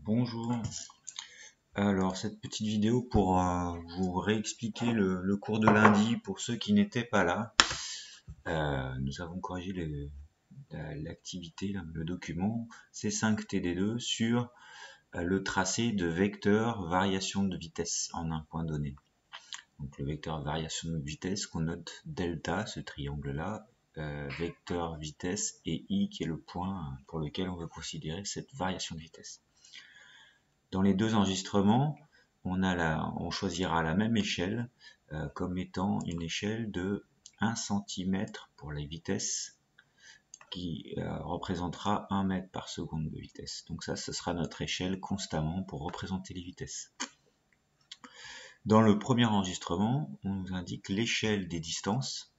Bonjour, alors cette petite vidéo pour vous réexpliquer le cours de lundi pour ceux qui n'étaient pas là. Nous avons corrigé l'activité, le document C5TD2 sur le tracé de vecteur variation de vitesse en un point donné. Donc le vecteur variation de vitesse qu'on note delta, ce triangle là, vecteur vitesse et i qui est le point pour lequel on veut considérer cette variation de vitesse. Dans les deux enregistrements, on choisira la même échelle comme étant une échelle de 1 cm pour les vitesses qui représentera 1 mètre par seconde de vitesse. Donc ça, ce sera notre échelle constamment pour représenter les vitesses. Dans le premier enregistrement, on nous indique l'échelle des distances.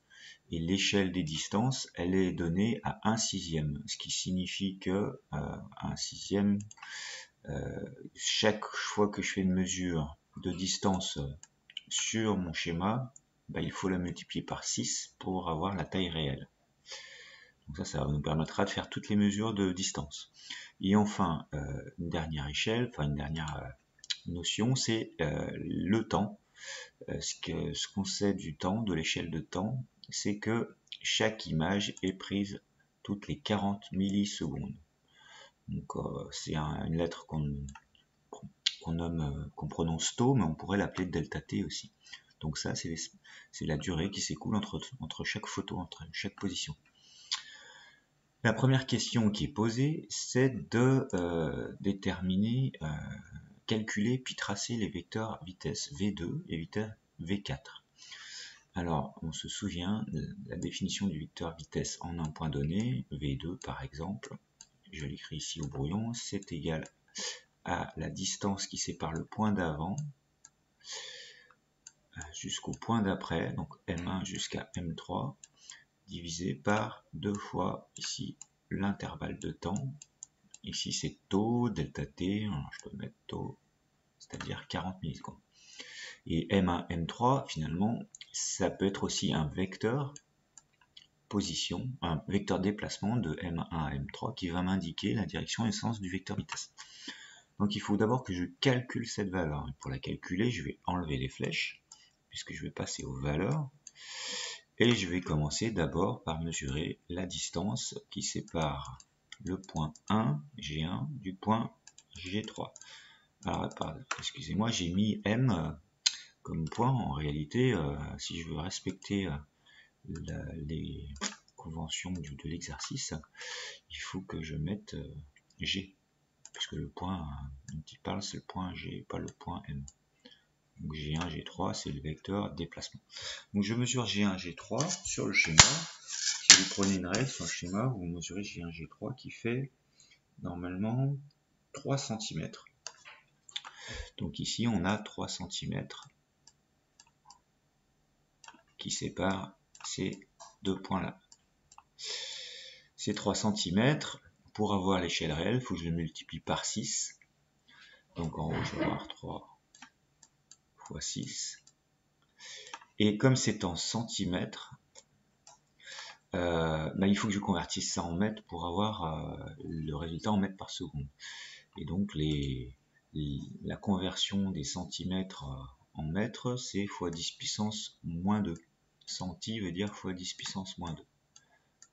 Et l'échelle des distances, elle est donnée à 1/6, ce qui signifie que 1/6, chaque fois que je fais une mesure de distance sur mon schéma, il faut la multiplier par 6 pour avoir la taille réelle. Donc ça nous permettra de faire toutes les mesures de distance. Et enfin, une dernière échelle, enfin une dernière notion, c'est le temps. Ce qu'on sait du temps, de l'échelle de temps, c'est que chaque image est prise toutes les 40 millisecondes. Donc c'est une lettre qu'on prononce tau, mais on pourrait l'appeler delta t aussi. Donc ça, c'est la durée qui s'écoule entre chaque photo, entre chaque position. La première question qui est posée, c'est de calculer puis tracer les vecteurs vitesse V2 et vitesse V4. Alors, on se souvient de la définition du vecteur vitesse en un point donné, V2 par exemple, je l'écris ici au brouillon, c'est égal à la distance qui sépare le point d'avant jusqu'au point d'après, donc M1 jusqu'à M3, divisé par 2 fois ici l'intervalle de temps. Ici c'est tau, delta t, je peux mettre tau, c'est-à-dire 40 millisecondes. Et M1, M3, finalement, ça peut être aussi un vecteur position, un vecteur déplacement de M1 à M3 qui va m'indiquer la direction et le sens du vecteur vitesse. Donc il faut d'abord que je calcule cette valeur. Et pour la calculer, je vais enlever les flèches, puisque je vais passer aux valeurs. Et je vais commencer d'abord par mesurer la distance qui sépare le point 1, G1, du point G3. Alors, excusez-moi, j'ai mis M comme point. En réalité, si je veux respecter les conventions de l'exercice, il faut que je mette G, puisque le point dont il parle, c'est le point G, pas le point M. Donc G1, G3, c'est le vecteur déplacement. Donc je mesure G1, G3 sur le schéma. Si vous prenez une règle sur le schéma, vous mesurez G1, G3 qui fait normalement 3 cm. Donc ici, on a 3 cm qui séparent ces deux points-là. Ces 3 cm, pour avoir l'échelle réelle, il faut que je le multiplie par 6. Donc en haut, je vais avoir 3 fois 6. Et comme c'est en centimètres, il faut que je convertisse ça en mètres pour avoir le résultat en mètres par seconde. Et donc la conversion des centimètres en mètres, c'est fois 10 puissance moins 2. Centi veut dire fois 10 puissance moins 2.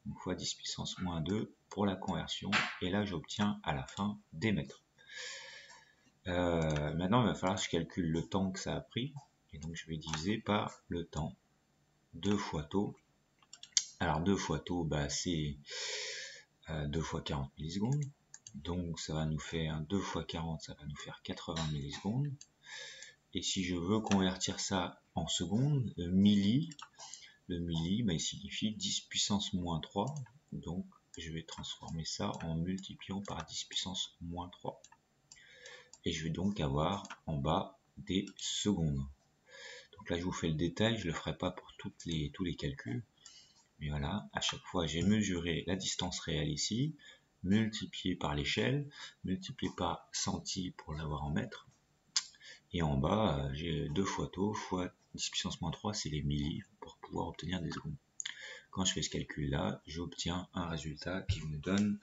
Donc fois 10 puissance moins 2 pour la conversion. Et là, j'obtiens à la fin des mètres. Maintenant, il va falloir que je calcule le temps que ça a pris. Et donc, je vais diviser par le temps. 2 fois tau. Alors, 2 fois tau, c'est 2 fois 40 millisecondes. Donc, ça va nous faire 2 fois 40, ça va nous faire 80 millisecondes. Et si je veux convertir ça en secondes, le milli, il signifie 10 puissance moins 3. Donc, je vais transformer ça en multipliant par 10 puissance moins 3. Et je vais donc avoir en bas des secondes. Donc là, je vous fais le détail, je ne le ferai pas pour tous les calculs. Mais voilà, à chaque fois, j'ai mesuré la distance réelle ici, multiplié par l'échelle, multiplié par centi pour l'avoir en mètres. Et en bas, j'ai 2 fois tau fois 10 puissance moins 3, c'est les millis, pour pouvoir obtenir des secondes. Quand je fais ce calcul-là, j'obtiens un résultat qui me donne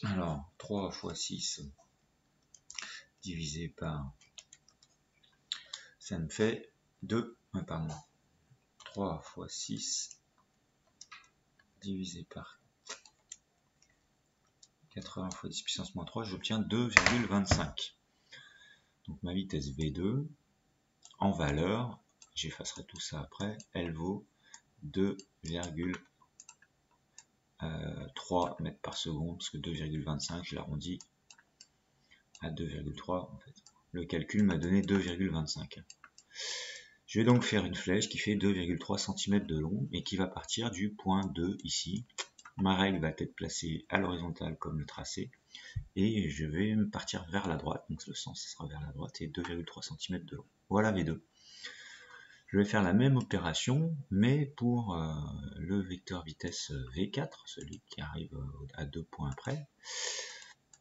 Alors, 3 fois 6 divisé par... Ça me fait 2... pardon. 3 fois 6 divisé par 80 fois 10 puissance moins 3, j'obtiens 2,25. Donc ma vitesse V2, en valeur, j'effacerai tout ça après, elle vaut 2,3 mètres par seconde, parce que 2,25, je l'arrondis à 2,3 en fait. Le calcul m'a donné 2,25. Je vais donc faire une flèche qui fait 2,3 cm de long et qui va partir du point 2 ici. Ma règle va être placée à l'horizontale comme le tracé et je vais partir vers la droite, donc le sens sera vers la droite et 2,3 cm de long. Voilà V2. Je vais faire la même opération mais pour le vecteur vitesse V4, celui qui arrive à 2 points près.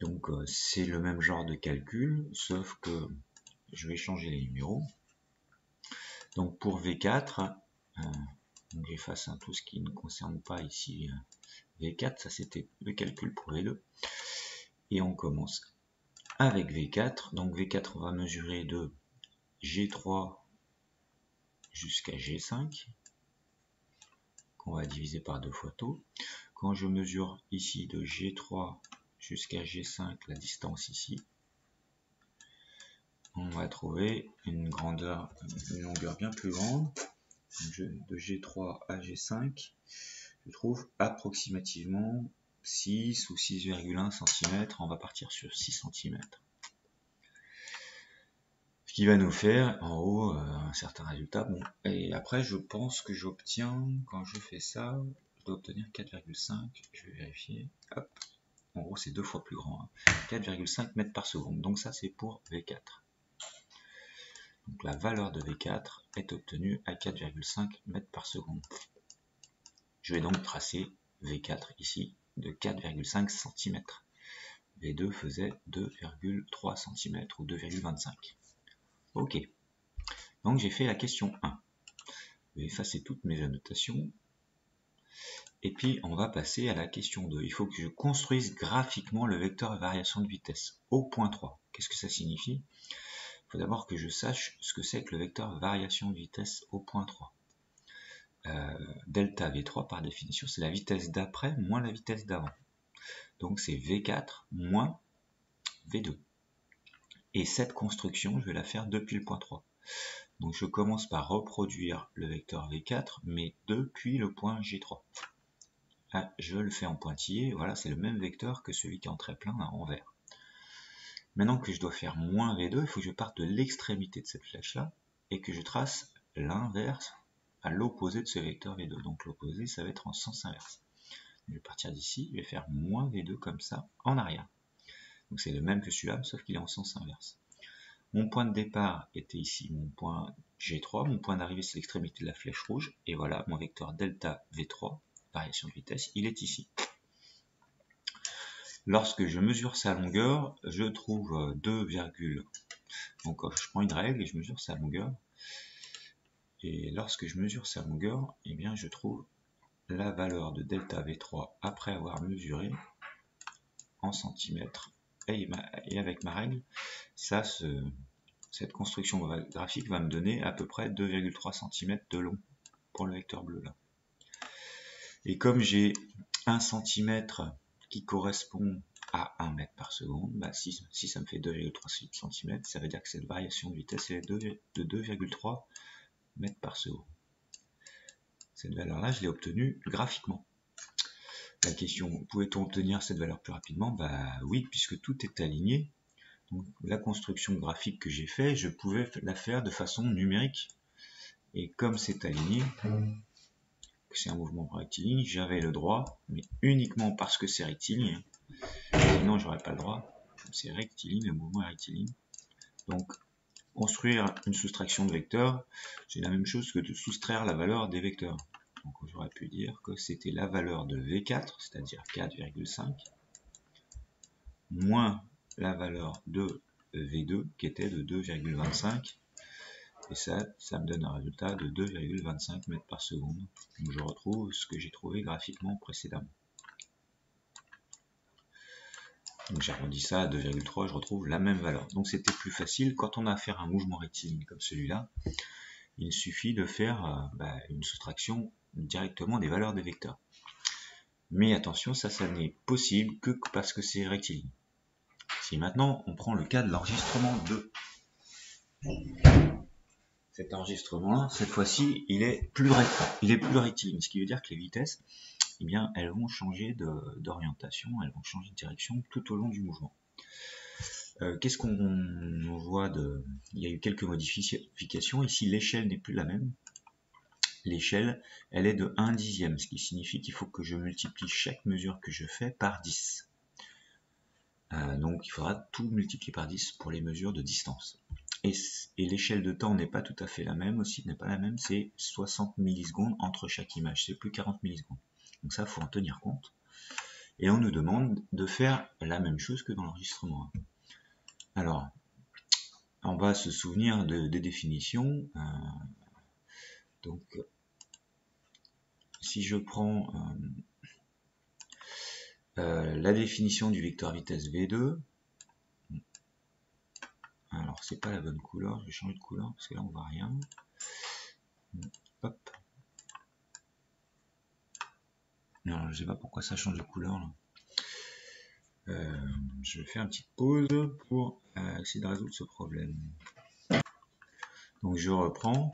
Donc c'est le même genre de calcul, sauf que je vais changer les numéros. Donc pour V4, j'efface tout ce qui ne concerne pas ici V4, ça c'était le calcul pour V2. Et on commence avec V4. Donc V4 on va mesurer de G3 jusqu'à G5, qu'on va diviser par 2 fois taux. Quand je mesure ici de G3 jusqu'à G5, la distance ici, on va trouver une longueur bien plus grande. De G3 à G5, je trouve approximativement 6 ou 6,1 cm. On va partir sur 6 cm. Ce qui va nous faire en haut un certain résultat. Bon, et après, je pense que j'obtiens, quand je fais ça, je dois obtenir 4,5. Je vais vérifier. Hop. En gros, c'est 2 fois plus grand. 4,5 mètres par seconde. Donc ça, c'est pour V4. Donc la valeur de V4 est obtenue à 4,5 mètres par seconde. Je vais donc tracer V4 ici de 4,5 cm. V2 faisait 2,3 cm ou 2,25. Ok. Donc j'ai fait la question 1. Je vais effacer toutes mes annotations. Et puis on va passer à la question 2. Il faut que je construise graphiquement le vecteur variation de vitesse au point 3. Qu'est-ce que ça signifie ? Il faut d'abord que je sache ce que c'est que le vecteur variation de vitesse au point 3. Delta V3 par définition c'est la vitesse d'après moins la vitesse d'avant. Donc c'est V4 moins V2. Et cette construction je vais la faire depuis le point 3. Donc je commence par reproduire le vecteur V4 mais depuis le point G3. Là, je le fais en pointillé, voilà c'est le même vecteur que celui qui est en trait plein en vert. Maintenant que je dois faire moins V2, il faut que je parte de l'extrémité de cette flèche là et que je trace l'inverse à l'opposé de ce vecteur V2. Donc l'opposé, ça va être en sens inverse. Je vais partir d'ici, je vais faire moins V2 comme ça, en arrière. Donc c'est le même que celui-là, sauf qu'il est en sens inverse. Mon point de départ était ici, mon point G3. Mon point d'arrivée, c'est l'extrémité de la flèche rouge. Et voilà, mon vecteur delta V3, variation de vitesse, il est ici. Lorsque je mesure sa longueur, je trouve 2, donc je prends une règle et je mesure sa longueur. Et lorsque je mesure sa longueur, eh bien je trouve la valeur de delta V3 après avoir mesuré en centimètres. Et avec ma règle, cette construction graphique va me donner à peu près 2,3 cm de long pour le vecteur bleu là. Et comme j'ai 1 cm qui correspond à 1 mètre par seconde, bah si ça me fait 2,3 cm, ça veut dire que cette variation de vitesse est de 2,3 mètres par seconde. Cette valeur-là, je l'ai obtenue graphiquement. La question, pouvait-on obtenir cette valeur plus rapidement? Bah oui, puisque tout est aligné. Donc, la construction graphique que j'ai fait, je pouvais la faire de façon numérique. Et comme c'est aligné, c'est un mouvement rectiligne, j'avais le droit, mais uniquement parce que c'est rectiligne. Sinon, j'aurais pas le droit. C'est rectiligne, le mouvement est rectiligne. Donc, construire une soustraction de vecteurs, c'est la même chose que de soustraire la valeur des vecteurs. Donc j'aurais pu dire que c'était la valeur de V4, c'est-à-dire 4,5, moins la valeur de V2, qui était de 2,25, et ça me donne un résultat de 2,25 mètres par seconde. Donc je retrouve ce que j'ai trouvé graphiquement précédemment. Donc j'arrondis ça à 2,3, je retrouve la même valeur. Donc c'était plus facile. Quand on a affaire à un mouvement rectiligne comme celui-là, il suffit de faire une soustraction directement des valeurs des vecteurs. Mais attention, ça n'est possible que parce que c'est rectiligne. Si maintenant on prend le cas de l'enregistrement 2, cet enregistrement-là, cette fois-ci, il est plus rectiligne, ce qui veut dire que les vitesses, eh bien, elles vont changer d'orientation, elles vont changer de direction tout au long du mouvement. Qu'est-ce qu'on voit il y a eu quelques modifications. Ici, l'échelle n'est plus la même. L'échelle, elle est de 1/10, ce qui signifie qu'il faut que je multiplie chaque mesure que je fais par 10. Donc il faudra tout multiplier par 10 pour les mesures de distance. Et l'échelle de temps n'est pas tout à fait la même aussi, n'est pas la même, c'est 60 millisecondes entre chaque image, c'est plus 40 millisecondes. Donc ça, il faut en tenir compte. Et on nous demande de faire la même chose que dans l'enregistrement 1. Alors, on va se souvenir des définitions. Donc, si je prends la définition du vecteur vitesse V2, alors c'est pas la bonne couleur, je vais changer de couleur parce que là on voit rien. Hop. Non, je sais pas pourquoi ça change de couleur là. Je vais faire une petite pause pour essayer de résoudre ce problème. Donc je reprends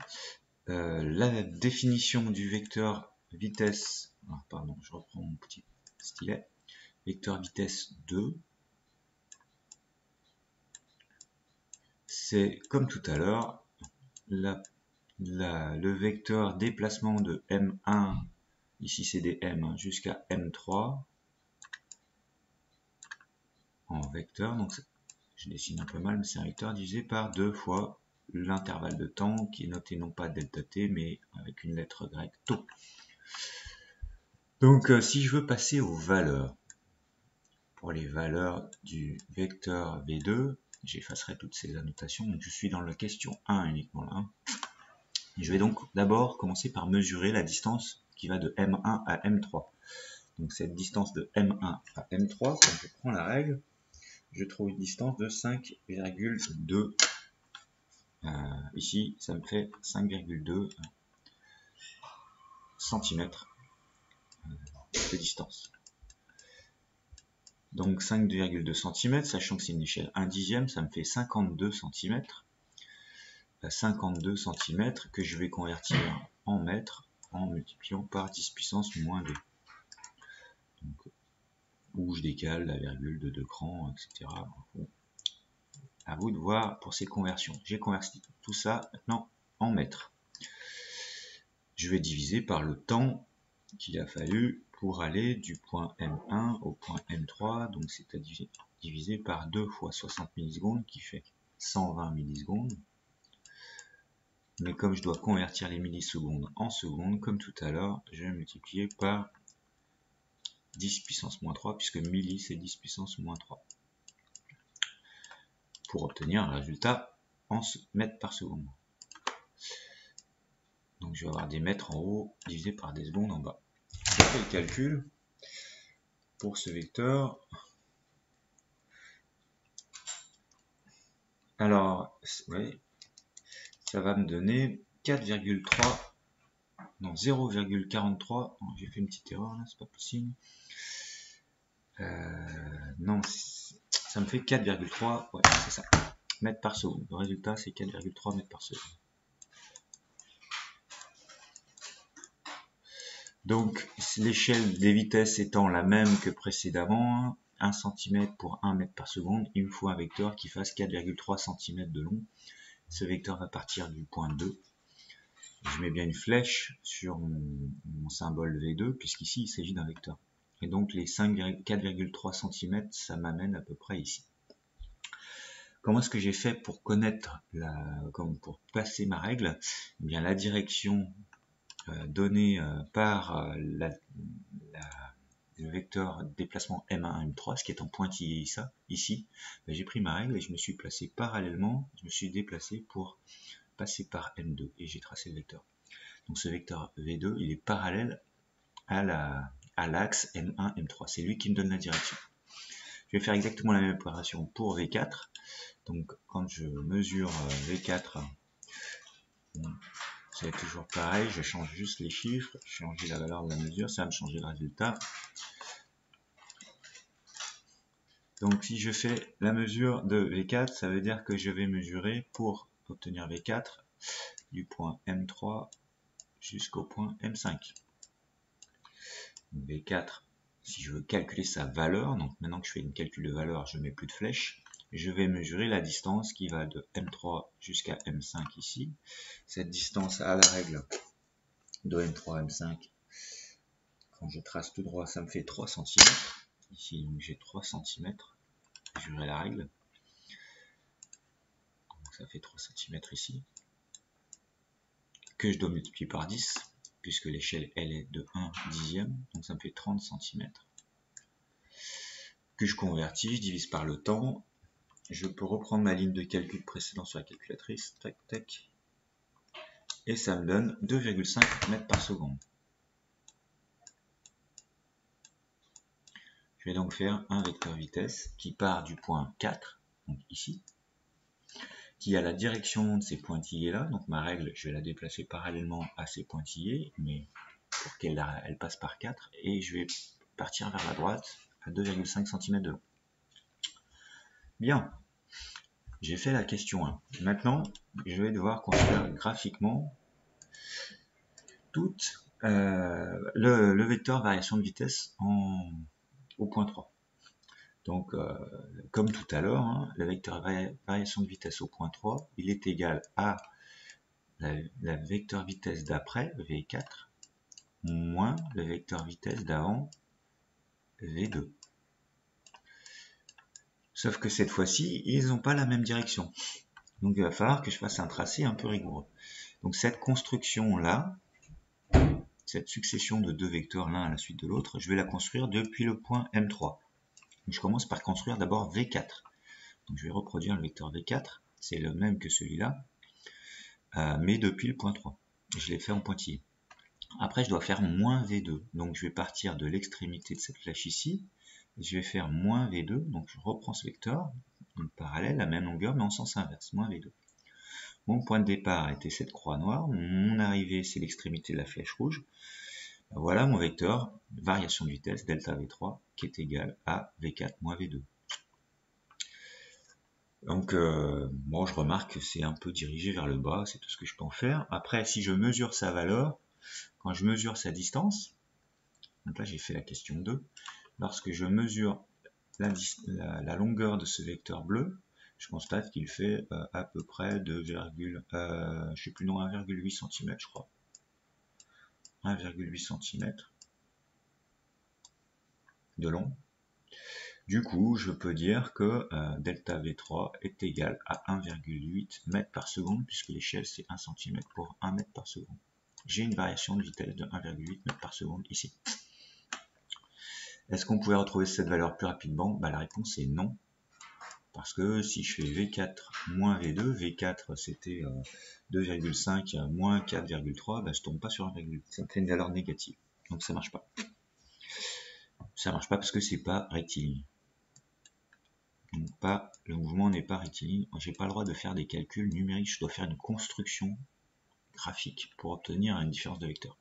la définition du vecteur vitesse. Ah, pardon, je reprends mon petit stylet. Vecteur vitesse 2. C'est comme tout à l'heure, le vecteur déplacement de M1, ici c'est des M jusqu'à M3 en vecteur, donc je dessine un peu mal, mais c'est un vecteur divisé par 2 fois l'intervalle de temps qui est noté non pas delta t mais avec une lettre grecque tau. Donc si je veux passer aux valeurs, pour les valeurs du vecteur V2, j'effacerai toutes ces annotations, donc je suis dans la question 1 uniquement là. Je vais donc d'abord commencer par mesurer la distance qui va de M1 à M3. Donc cette distance de M1 à M3, quand je prends la règle, je trouve une distance de 5,2. Ici, ça me fait 5,2 cm de distance. Donc 5,2 cm, sachant que c'est une échelle 1/10, ça me fait 52 cm. 52 cm que je vais convertir en mètres en multipliant par 10 puissance moins 2. Donc, où je décale la virgule de 2 crans, etc. Bon, à vous de voir pour ces conversions. J'ai converti tout ça maintenant en mètres. Je vais diviser par le temps qu'il a fallu pour aller du point M1 au point M3, donc c'est-à-dire divisé par 2 fois 60 millisecondes qui fait 120 millisecondes. Mais comme je dois convertir les millisecondes en secondes, comme tout à l'heure, je vais multiplier par 10 puissance moins 3, puisque milli c'est 10 puissance moins 3. Pour obtenir un résultat en mètres par seconde. Donc je vais avoir des mètres en haut divisé par des secondes en bas. Je fais le calcul pour ce vecteur. Alors, oui, ça va me donner 4,3, non 0,43, j'ai fait une petite erreur là, c'est pas possible. Non, ça me fait 4,3, ouais, c'est ça, mètres par seconde. Le résultat, c'est 4,3 mètres par seconde. Donc, l'échelle des vitesses étant la même que précédemment, 1 cm pour 1 mètre par seconde, il me faut un vecteur qui fasse 4,3 cm de long. Ce vecteur va partir du point 2. Je mets bien une flèche sur mon symbole V2, puisqu'ici il s'agit d'un vecteur. Et donc les 4,3 cm, ça m'amène à peu près ici. Comment est-ce que j'ai fait pour connaître, pour passer ma règle? Eh bien, la direction donnée par le vecteur déplacement M1, M3, ce qui est en pointillé ici, ben, j'ai pris ma règle et je me suis placé parallèlement, je me suis déplacé pour passer par M2 et j'ai tracé le vecteur. Donc ce vecteur V2, il est parallèle à l'axe M1, M3. C'est lui qui me donne la direction. Je vais faire exactement la même opération pour V4. Donc quand je mesure V4, bon, c'est toujours pareil, je change juste les chiffres, changer la valeur de la mesure, ça va me changer le résultat. Donc si je fais la mesure de V4, ça veut dire que je vais mesurer pour obtenir V4 du point M3 jusqu'au point M5. V4, si je veux calculer sa valeur, donc maintenant que je fais une calcul de valeur, je ne mets plus de flèche, je vais mesurer la distance qui va de M3 jusqu'à M5 ici. Cette distance à la règle de M3 à M5, quand je trace tout droit, ça me fait 3 cm. Ici, donc j'ai 3 cm. Je verrai la règle. Donc ça fait 3 cm ici. Que je dois multiplier par 10, puisque l'échelle, elle est de 1 dixième. Donc ça me fait 30 cm. Que je convertis, je divise par le temps. Je peux reprendre ma ligne de calcul précédente sur la calculatrice. Tac, tac. Et ça me donne 2,5 mètres par seconde. Je vais donc faire un vecteur vitesse qui part du point 4, donc ici, qui a la direction de ces pointillés là. Donc ma règle, je vais la déplacer parallèlement à ces pointillés, mais pour qu'elle passe par 4, et je vais partir vers la droite à 2,5 cm de long. Bien, j'ai fait la question 1. Maintenant, je vais devoir construire graphiquement tout le vecteur variation de vitesse au point 3. Donc, comme tout à l'heure, hein, le vecteur variation de vitesse au point 3, il est égal à la vecteur vitesse d'après, V4, moins le vecteur vitesse d'avant, V2. Sauf que cette fois-ci, ils n'ont pas la même direction. Donc il va falloir que je fasse un tracé un peu rigoureux. Donc cette construction-là, cette succession de deux vecteurs l'un à la suite de l'autre, je vais la construire depuis le point M3. Donc je commence par construire d'abord V4. Donc je vais reproduire le vecteur V4, c'est le même que celui-là, mais depuis le point 3. Je l'ai fait en pointillé. Après je dois faire moins V2, donc je vais partir de l'extrémité de cette flèche ici, je vais faire moins V2, donc je reprends ce vecteur, donc parallèle, la même longueur, mais en sens inverse, moins V2. Mon point de départ était cette croix noire, mon arrivée c'est l'extrémité de la flèche rouge. Voilà mon vecteur, variation de vitesse, delta V3, qui est égal à V4 moins V2. Donc, bon, je remarque que c'est un peu dirigé vers le bas, c'est tout ce que je peux en faire. Après, si je mesure sa valeur, quand je mesure sa distance, donc là j'ai fait la question 2, lorsque je mesure la longueur de ce vecteur bleu, je constate qu'il fait à peu près de je sais plus, non, 1,8 cm je crois. 1,8 cm de long. Du coup, je peux dire que delta V3 est égal à 1,8 mètres par seconde, puisque l'échelle c'est 1 cm pour 1 mètre par seconde. J'ai une variation de vitesse de 1,8 mètres par seconde ici. Est-ce qu'on pouvait retrouver cette valeur plus rapidement? La réponse est non. Parce que si je fais V4 moins V2, V4 c'était 2,5 moins 4,3, je ne tombe pas sur 1,8. Ça me fait une valeur négative. Donc ça marche pas. Ça marche pas parce que c'est pas rectiligne. Donc le mouvement n'est pas rectiligne. J'ai pas le droit de faire des calculs numériques, je dois faire une construction graphique pour obtenir une différence de vecteur.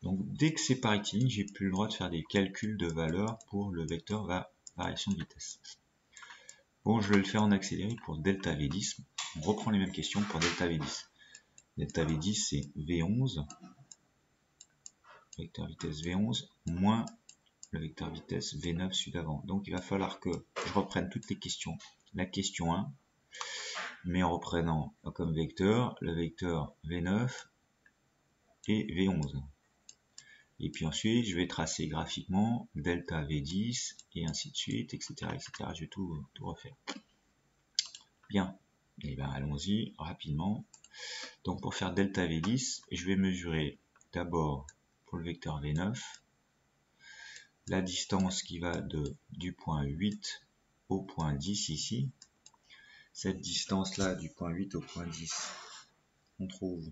Donc dès que c'est pas rectiligne, j'ai plus le droit de faire des calculs de valeur pour le vecteur variation de vitesse. Bon, je vais le faire en accéléré pour delta V10. On reprend les mêmes questions pour delta V10. Delta V10 c'est V11, vecteur vitesse V11, moins le vecteur vitesse V9 celui d'avant. Donc il va falloir que je reprenne toutes les questions. La question 1, mais en reprenant comme vecteur le vecteur V9 et V11. Et puis ensuite, je vais tracer graphiquement delta V10 et ainsi de suite, etc. etc. Je vais tout refaire. Bien, et bien allons-y rapidement. Donc pour faire delta V10, je vais mesurer d'abord pour le vecteur V9 la distance qui va du point 8 au point 10 ici. Cette distance là du point 8 au point 10, on trouve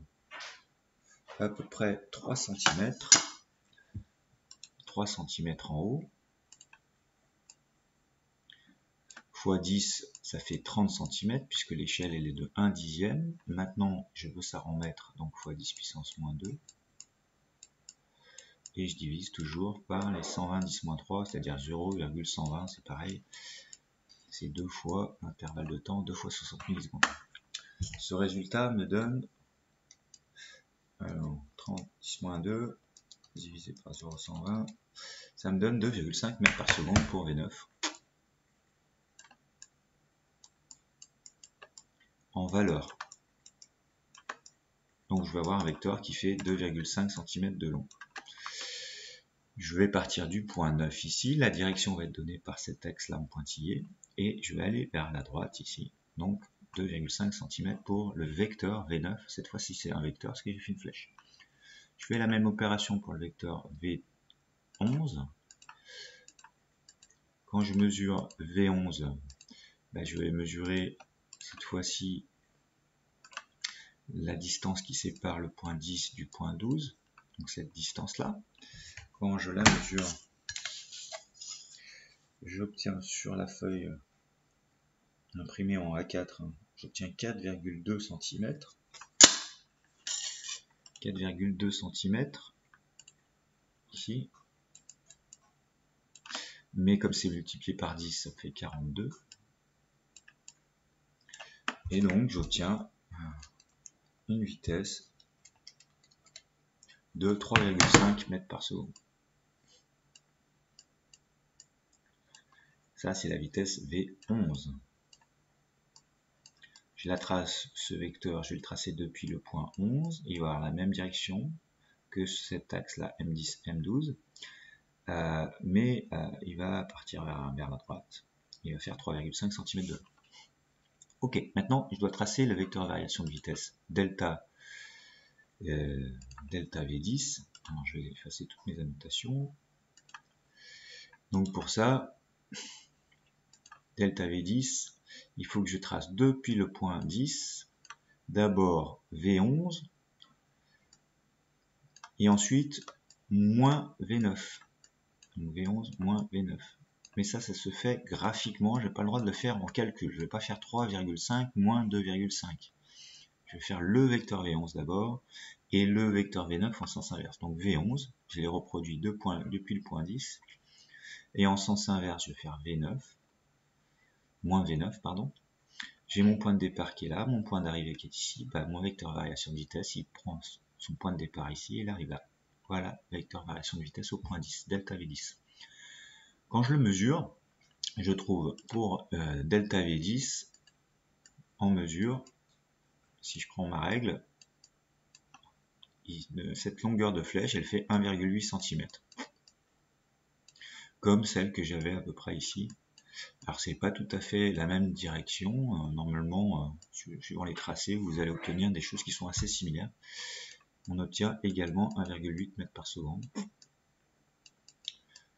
à peu près 3 cm. 3 cm en haut. fois 10, ça fait 30 cm, puisque l'échelle elle est de 1 dixième. Maintenant, je veux ça en mètres, donc fois 10 puissance moins 2. Et je divise toujours par les 120 10 moins 3, c'est-à-dire 0,120, c'est pareil. C'est 2 fois l'intervalle de temps, 2 fois 60 millisecondes. Ce résultat me donne 30 10 moins 2 divisé par 0,120, ça me donne 2,5 mètres par seconde pour V9. En valeur. Donc je vais avoir un vecteur qui fait 2,5 cm de long. Je vais partir du point 9 ici, la direction va être donnée par cet axe là en pointillé, et je vais aller vers la droite ici. Donc 2,5 cm pour le vecteur V9, cette fois-ci c'est un vecteur, parce que j'ai fait une flèche. Je fais la même opération pour le vecteur V11. Quand je mesure V11, ben je vais mesurer cette fois-ci la distance qui sépare le point 10 du point 12, donc cette distance-là. Quand je la mesure, j'obtiens sur la feuille imprimée en A4, j'obtiens 4,2 cm. 4,2 cm ici. Mais comme c'est multiplié par 10, ça fait 42. Et donc j'obtiens une vitesse de 3,5 mètres par seconde. Ça, c'est la vitesse V11. Je la trace, ce vecteur, je vais le tracer depuis le point 11. Il va avoir la même direction que cet axe-là, M10, M12. Mais il va partir vers la droite. Il va faire 3,5 cm de long. Ok, maintenant, je dois tracer le vecteur de variation de vitesse delta V10. Alors, je vais effacer toutes mes annotations. Donc pour ça, delta V10, il faut que je trace depuis le point 10, d'abord V11, et ensuite moins V9. Donc V11 moins V9. Mais ça se fait graphiquement, je n'ai pas le droit de le faire en calcul. Je ne vais pas faire 3,5 moins 2,5. Je vais faire le vecteur V11 d'abord, et le vecteur V9 en sens inverse. Donc V11, je les reproduis depuis le point 10, et en sens inverse, je vais faire V9, moins V9, pardon. J'ai mon point de départ qui est là, mon point d'arrivée qui est ici. Bah, mon vecteur variation de vitesse, il prend son point de départ ici et il arrive là. Voilà, vecteur variation de vitesse au point 10, delta V10. Quand je le mesure, je trouve pour delta V10, en mesure, si je prends ma règle, cette longueur de flèche, elle fait 1,8 cm. Comme celle que j'avais à peu près ici. Alors c'est pas tout à fait la même direction, normalement, suivant les tracés, vous allez obtenir des choses qui sont assez similaires. On obtient également 1,8 mètres par seconde.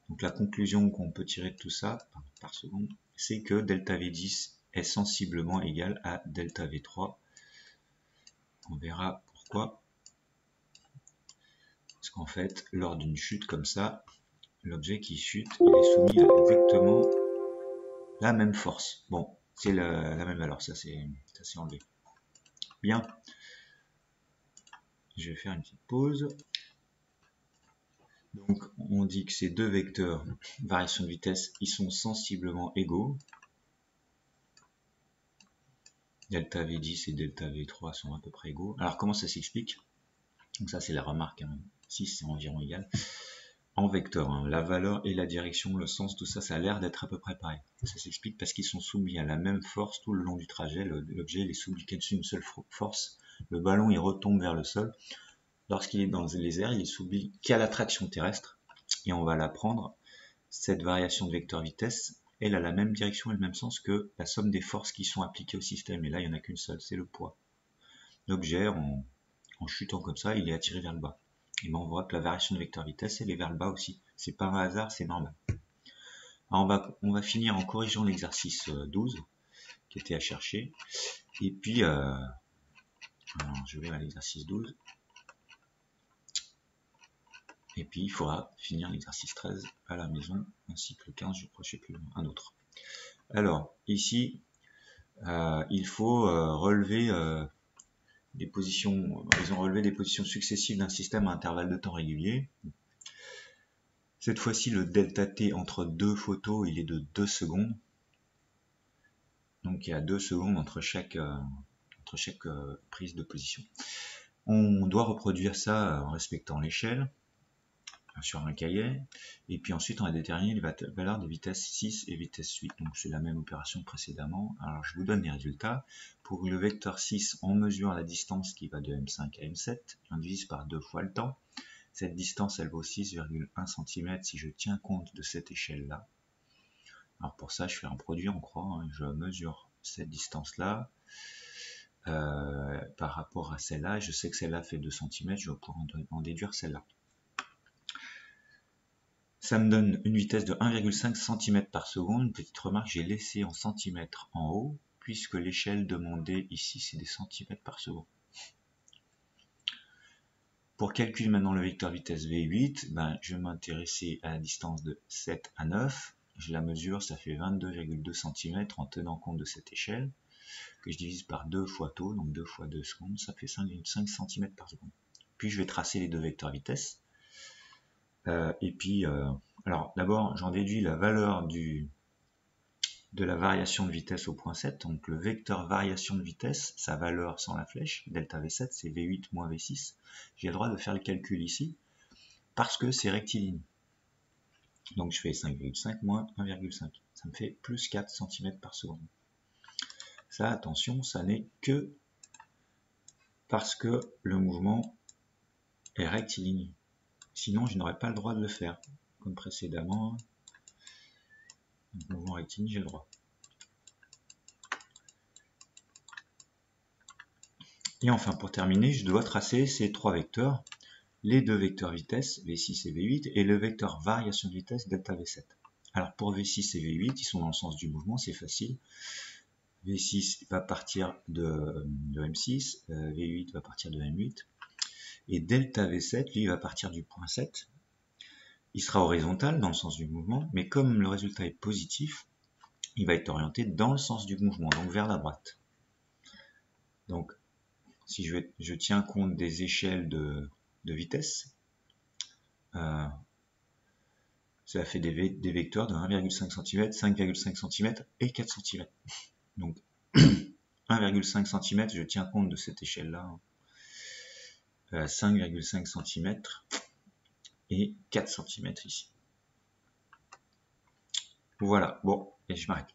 Donc la conclusion qu'on peut tirer de tout ça, par seconde, c'est que delta V10 est sensiblement égal à delta V3. On verra pourquoi. Parce qu'en fait, lors d'une chute comme ça, l'objet qui chute, il est soumis à exactement la même force. Bon, c'est la même valeur, ça c'est enlevé. Bien. Je vais faire une petite pause. Donc on dit que ces deux vecteurs variation de vitesse, ils sont sensiblement égaux. Delta V10 et delta V3 sont à peu près égaux. Alors comment ça s'explique? Donc ça c'est la remarque, hein. 6 c'est environ égal. En vecteur, hein, la valeur et la direction, le sens, tout ça, ça a l'air d'être à peu près pareil. Ça s'explique parce qu'ils sont soumis à la même force tout le long du trajet. L'objet est soumis qu'à une seule force. Le ballon il retombe vers le sol. Lorsqu'il est dans les airs, il est soumis qu'à l'attraction terrestre. Et on va l'apprendre. Cette variation de vecteur vitesse, elle a la même direction et le même sens que la somme des forces qui sont appliquées au système. Et là, il n'y en a qu'une seule, c'est le poids. L'objet, en chutant comme ça, il est attiré vers le bas. Et ben on voit que la variation de vecteur vitesse, elle est vers le bas aussi. C'est pas un hasard, c'est normal. Alors on va finir en corrigeant l'exercice 12, qui était à chercher. Et puis, alors je vais à l'exercice 12. Et puis, il faudra finir l'exercice 13 à la maison, ainsi que le 15, je crois, je sais plus, un autre. Alors, ici, il faut relever des positions, ils ont relevé des positions successives d'un système à intervalle de temps régulier. Cette fois-ci, le delta t entre deux photos, il est de 2 secondes. Donc il y a 2 secondes entre chaque prise de position. On doit reproduire ça en respectant l'échelle sur un cahier. Et puis ensuite, on a déterminé les valeurs de vitesse 6 et vitesse 8. Donc c'est la même opération que précédemment. Alors je vous donne les résultats. Pour le vecteur 6, on mesure la distance qui va de M5 à M7. Et on divise par 2 fois le temps. Cette distance, elle vaut 6,1 cm si je tiens compte de cette échelle-là. Alors pour ça, je fais un produit en croix. Hein. Je mesure cette distance-là par rapport à celle-là. Je sais que celle-là fait 2 cm. Je vais pouvoir en déduire celle-là. Ça me donne une vitesse de 1,5 cm par seconde. Une petite remarque, j'ai laissé en centimètres en haut, puisque l'échelle demandée ici, c'est des centimètres par seconde. Pour calculer maintenant le vecteur vitesse V8, je vais m'intéresser à la distance de 7 à 9. Je la mesure, ça fait 22,2 cm en tenant compte de cette échelle, que je divise par 2 fois taux, donc 2 fois 2 secondes, ça fait 5,5 cm par seconde. Puis je vais tracer les deux vecteurs vitesse. Alors d'abord, j'en déduis la valeur de la variation de vitesse au point 7. Donc le vecteur variation de vitesse, sa valeur sans la flèche, delta V7, c'est V8 moins V6. J'ai le droit de faire le calcul ici, parce que c'est rectiligne. Donc je fais 5,5 moins 1,5. Ça me fait plus 4 cm par seconde. Ça, attention, ça n'est que parce que le mouvement est rectiligne. Sinon, je n'aurais pas le droit de le faire. Comme précédemment, le mouvement rectiligne, j'ai le droit. Et enfin, pour terminer, je dois tracer ces trois vecteurs, les deux vecteurs vitesse, V6 et V8, et le vecteur variation de vitesse, delta V7. Alors pour V6 et V8, ils sont dans le sens du mouvement, c'est facile. V6 va partir de M6, V8 va partir de M8, et delta V7, lui, va partir du point 7. Il sera horizontal dans le sens du mouvement, mais comme le résultat est positif, il va être orienté dans le sens du mouvement, donc vers la droite. Donc, si je tiens compte des échelles de vitesse, ça fait des vecteurs de 1,5 cm, 5,5 cm et 4 cm. Donc 1,5 cm, je tiens compte de cette échelle-là, 5,5 cm et 4 cm ici. Voilà, bon, et je m'arrête.